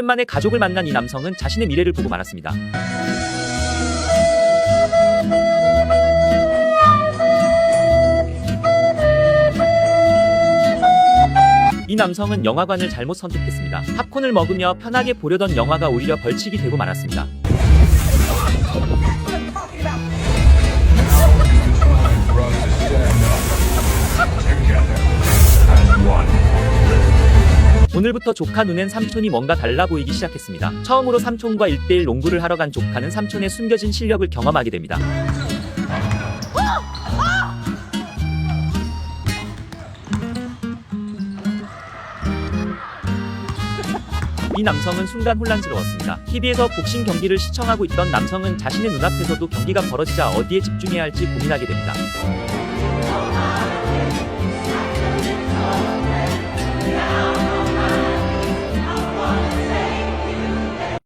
오랜만에 가족을 만난 이 남성은 자신의 미래를 보고 말았습니다. 이 남성은 영화관을 잘못 선택했습니다. 팝콘을 먹으며 편하게 보려던 영화가 오히려 벌칙이 되고 말았습니다. 오늘부터 조카 눈엔 삼촌이 뭔가 달라 보이기 시작했습니다. 처음으로 삼촌과 1대1 농구를 하러 간 조카는 삼촌의 숨겨진 실력을 경험하게 됩니다. 이 남성은 순간 혼란스러웠습니다. TV에서 복싱 경기를 시청하고 있던 남성은 자신의 눈앞에서도 경기가 벌어지자 어디에 집중해야 할지 고민하게 됩니다.